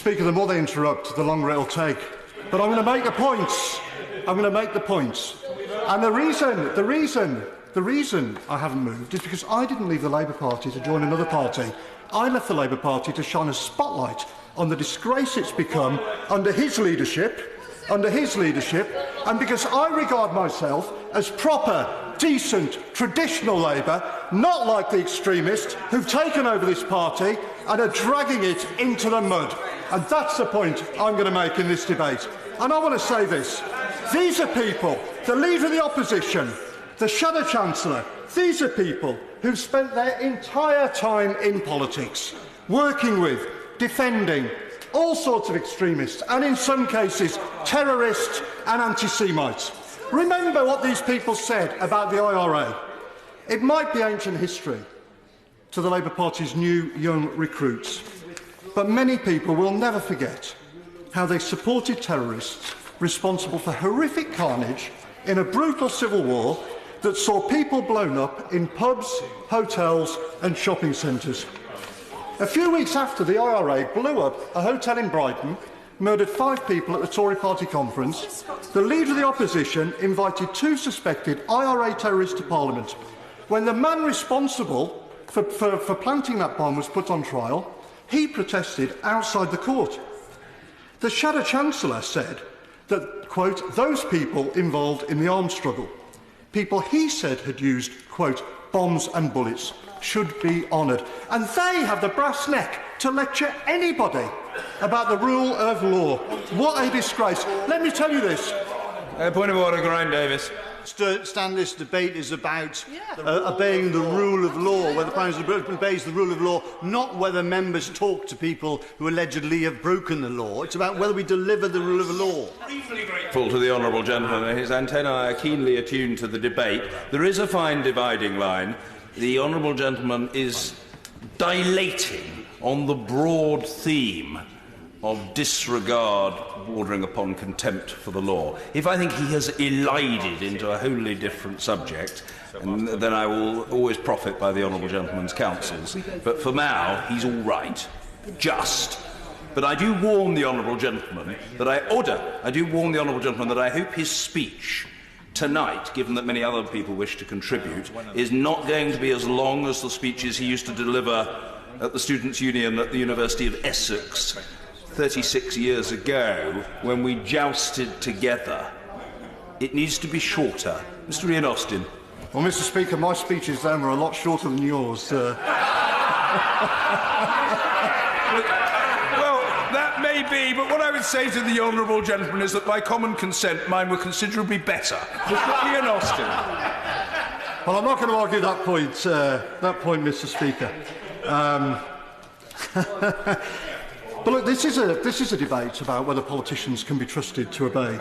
Speaker, the more they interrupt, the longer it'll take. But I'm going to make the points. I'm going to make the points. And the reason I haven't moved is because I didn't leave the Labour Party to join another party. I left the Labour Party to shine a spotlight on the disgrace it's become under his leadership, and because I regard myself as proper, decent, traditional Labour, not like the extremists who've taken over this party and are dragging it into the mud. And that's the point I'm going to make in this debate. And I want to say this. These are people, the Leader of the Opposition, the Shadow Chancellor, these are people who've spent their entire time in politics, working with, defending all sorts of extremists, and in some cases, terrorists and anti-Semites. Remember what these people said about the IRA. It might be ancient history to the Labour Party's new young recruits, but many people will never forget how they supported terrorists responsible for horrific carnage in a brutal civil war that saw people blown up in pubs, hotels and shopping centres. A few weeks after the IRA blew up a hotel in Brighton, murdered 5 people at the Tory party conference, the Leader of the Opposition invited 2 suspected IRA terrorists to Parliament. When the man responsible for planting that bomb was put on trial, he protested outside the court. The Shadow Chancellor said that, quote, those people involved in the arms struggle, people he said had used, quote, bombs and bullets, should be honoured. And they have the brass neck to lecture anybody about the rule of law. What a disgrace. Let me tell you this. Point of order, Graham Davis. Stan, this debate is about obeying the rule of law, whether the Prime Minister obeys the rule of law, not whether members talk to people who allegedly have broken the law. It's about whether we deliver the rule of law. Grateful to the honourable gentleman. His antennae are keenly attuned to the debate. There is a fine dividing line. The honourable gentleman is dilating on the broad theme of disregard bordering upon contempt for the law. If I think he has elided into a wholly different subject, then I will always profit by the honourable gentleman's counsels. But for now, he's all right. Just. But I do warn the honourable gentleman that I hope his speech tonight, given that many other people wish to contribute, is not going to be as long as the speeches he used to deliver at the Students' Union at the University of Essex 36 years ago, when we jousted together. It needs to be shorter. Mr. Ian Austin. Well, Mr. Speaker, my speeches then were a lot shorter than yours. Well, that may be, but what I would say to the honourable gentleman is that by common consent, mine were considerably better. Mr. Ian Austin. Well, I'm not going to argue that point, Mr. Speaker. But look, this is a debate about whether politicians can be trusted to obey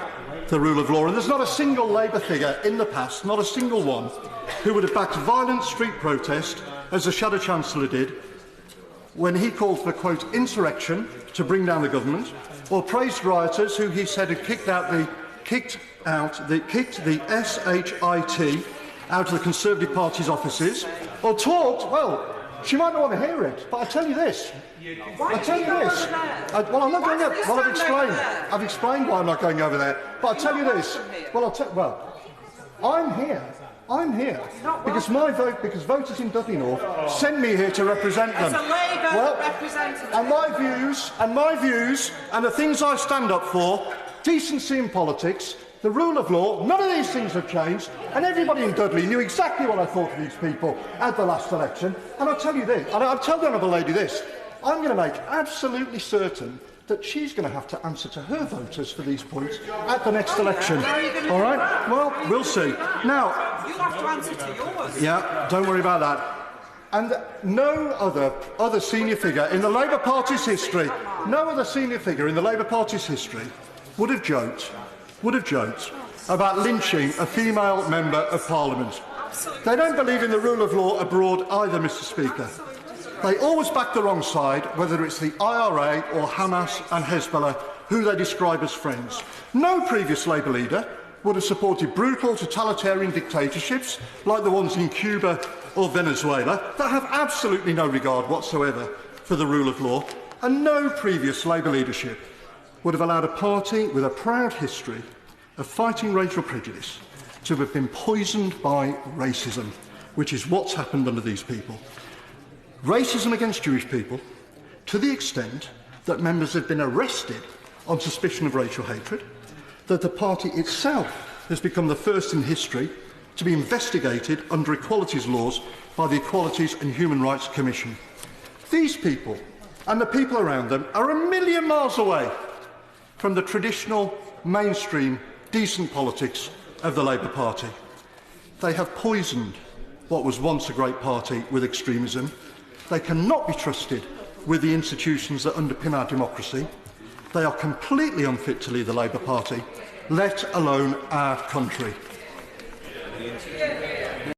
the rule of law. And there's not a single Labour figure in the past, not a single one, who would have backed violent street protest, as the Shadow Chancellor did, when he called for, quote, insurrection to bring down the government, or praised rioters who he said had kicked the SHIT out of the Conservative Party's offices, or talked, well, she might not want to hear it, but I tell you this. Well, I'm not going over. Well, I've explained why I'm not going over there. But I tell you this. I'm here because voters in Dudley North send me here to represent them. As a Labour representative. And my views, and the things I stand up for, decency in politics, the rule of law, none of these things have changed, and everybody in Dudley knew exactly what I thought of these people at the last election. And I'll tell you this, and I'll tell the honourable lady this, I'm going to make absolutely certain that she's going to have to answer to her voters for these points at the next election. All right? Well, we'll see. Now, you'll have to answer to yours. Yeah, don't worry about that. And no other senior figure in the Labour Party's history, would have joked about lynching a female member of Parliament. They don't believe in the rule of law abroad either, Mr. Speaker. They always back the wrong side, whether it's the IRA or Hamas and Hezbollah, who they describe as friends. No previous Labour leader would have supported brutal totalitarian dictatorships like the ones in Cuba or Venezuela that have absolutely no regard whatsoever for the rule of law. And no previous Labour leadership would have allowed a party with a proud history of fighting racial prejudice to have been poisoned by racism, which is what's happened under these people. Racism against Jewish people, to the extent that members have been arrested on suspicion of racial hatred, that the party itself has become the first in history to be investigated under equalities laws by the Equalities and Human Rights Commission. These people and the people around them are a million miles away from the traditional, mainstream, decent politics of the Labour Party. They have poisoned what was once a great party with extremism. They cannot be trusted with the institutions that underpin our democracy. They are completely unfit to lead the Labour Party, let alone our country.